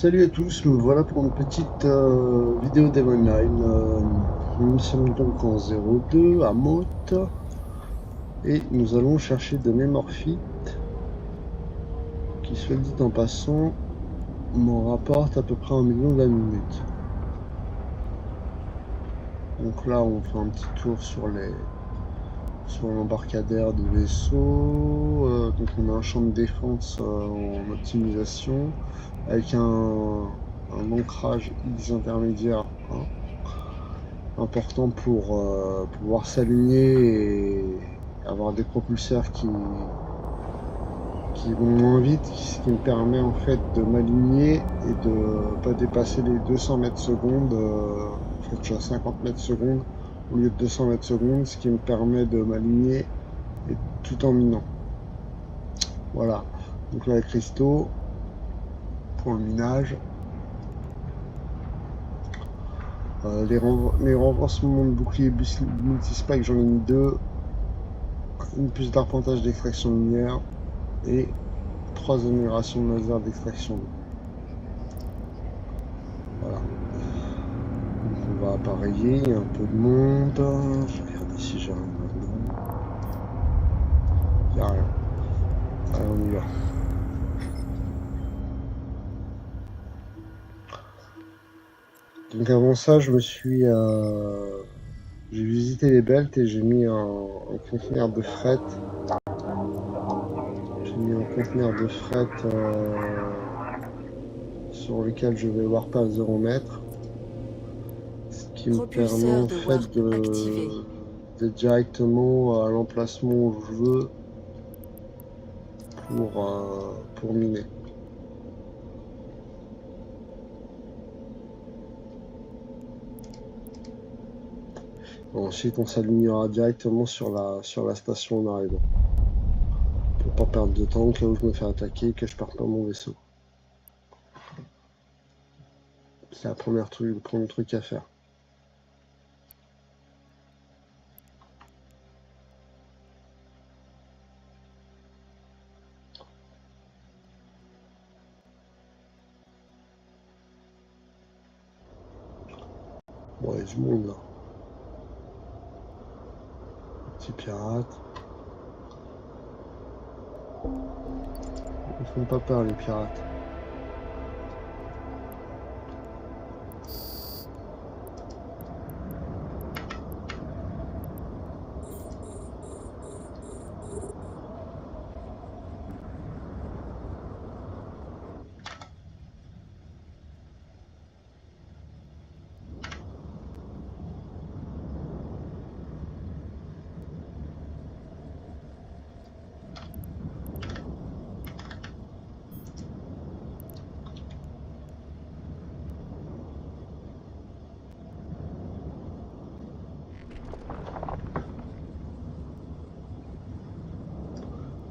Salut à tous, me voilà pour une petite vidéo Dev Online. Nous sommes donc en 02 à Motte et nous allons chercher de Memorphic qui, soit dit en passant, m'en rapporte à peu près 1 million la minute. Donc là, on fait un petit tour sur l'embarcadère de vaisseau. Donc on a un champ de défense en optimisation avec un ancrage X intermédiaire, hein, important pour pouvoir s'aligner et avoir des propulseurs qui vont moins vite, ce qui me permet en fait de m'aligner et de pas dépasser les 200 mètres secondes. En fait, je suis à 50 mètres secondes au lieu de 200 mètres secondes, ce qui me permet de m'aligner et tout en minant. Voilà. Donc là, les cristaux pour le minage. Les renforcements de bouclier multispike, j'en ai mis 2. Une puce d'arpentage d'extraction minière et 3 améliorations de laser d'extraction d'eau. Voilà. Donc on va appareiller, il y a un peu de monde. Je regarde si j'ai rien maintenant. Il n'y a rien. Allez, on y va. Donc avant ça, j'ai visité les belts et j'ai mis un conteneur de fret. J'ai mis un conteneur de fret sur lequel je vais warper à 0 mètre. Ce qui me permet Propulseur en de fait warp activé. d'être directement à l'emplacement où je veux pour miner. Ensuite, on s'alignera directement sur la station en arrivant. Pour pas perdre de temps, là où je me fais attaquer et que je perde pas mon vaisseau. C'est le premier truc à faire. Bon, il y a du monde là. Petit pirate. Ils font pas peur les pirates.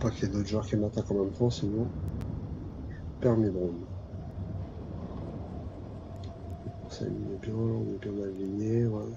Pas qu'il y ait d'autres joueurs qui m'attaquent en même temps, sinon je perds mes drones. Ça on est bien aligné, voilà.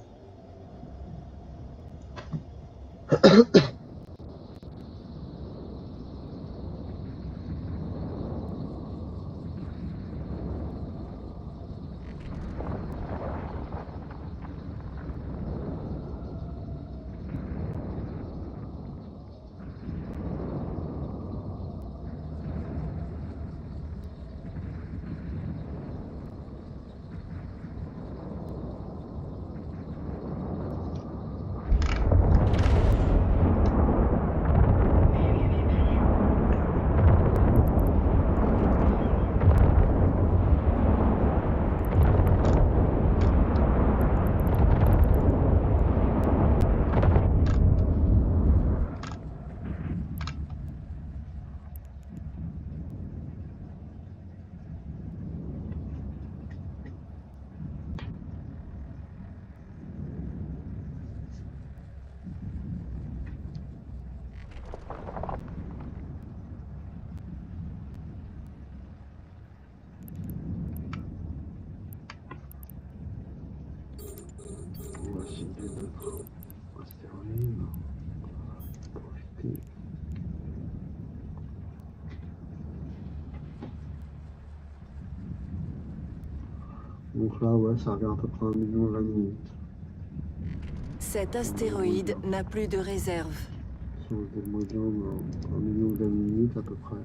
On va cibler notre astéroïde. Profiter. Donc là, ouais, ça revient à peu près 1 million 20 minutes. Cet astéroïde n'a plus de réserve. Si on faisait le moyen, 1 million 20 minutes à peu près.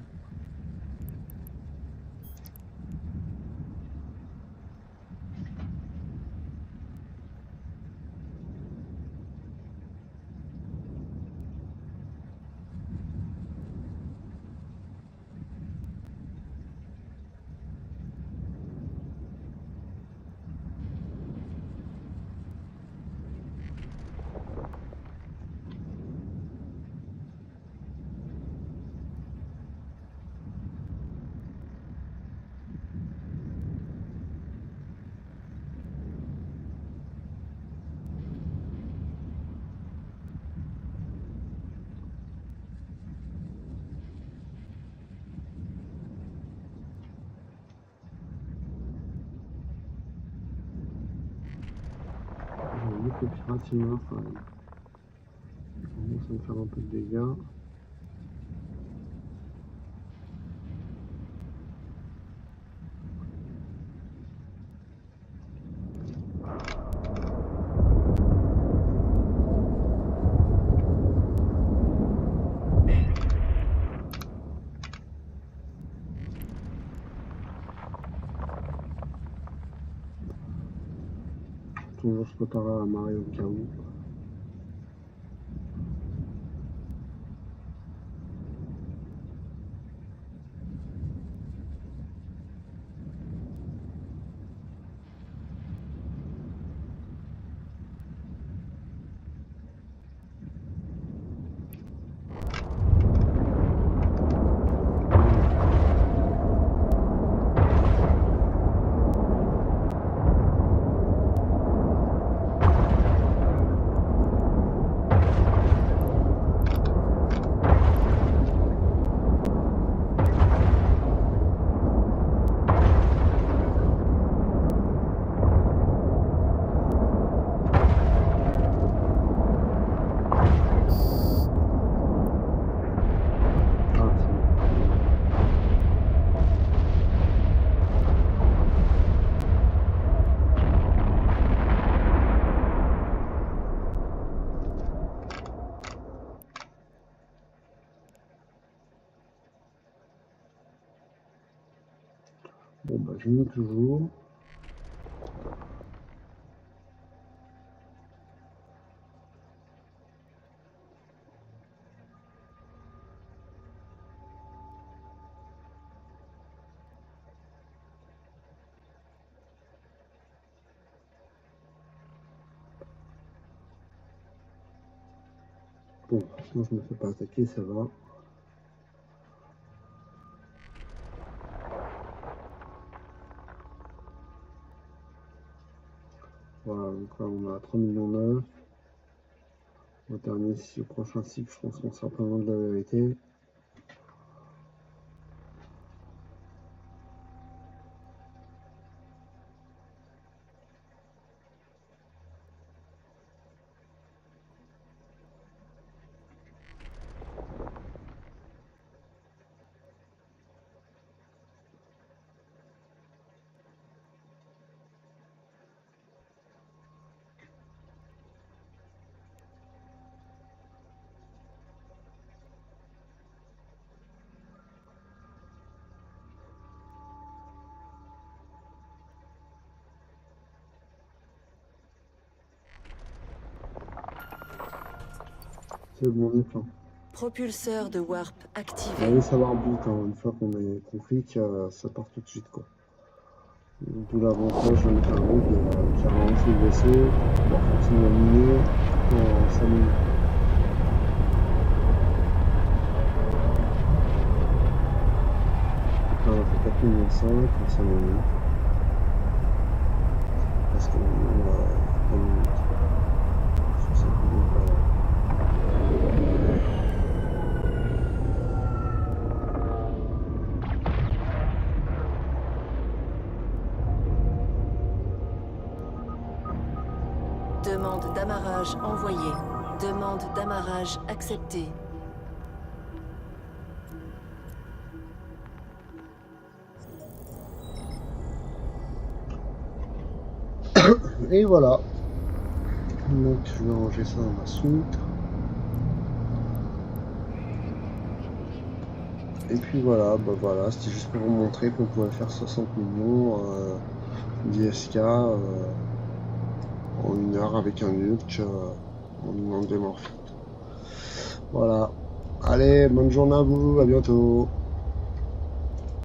J'ai vu que les pirates ils meurent quand même. On commence à me faire un peu de dégâts. Toujours se préparer à la marée au cas où. Bon bah je mets toujours. Bon, sinon je me fais pas attaquer, ça va. Voilà, donc là on a 3 millions 9. Au dernier, au prochain cycle, je pense qu'on sera pas loin de la vérité. C'est bon, on est plein. Propulseur de warp activé. Allez savoir but, hein. Une fois qu'on est conflit, ça part tout de suite quoi. D'où l'avantage de mettre un rouge qui ralentit le vaisseau pour continuer à miner en 5 minutes. Là on a fait 4 millions 5 en 5 minutes. Parce qu'on a 1 minute. Sur 5 minutes, voilà. Demande d'amarrage envoyée. Demande d'amarrage acceptée. Et voilà. Donc je vais ranger ça dans ma soute. Et puis voilà, bah voilà, c'était juste pour vous montrer qu'on pouvait faire 60 millions d'ISK en 1 heure avec un nuke en démorphite. Voilà. Allez, bonne journée à vous, à bientôt.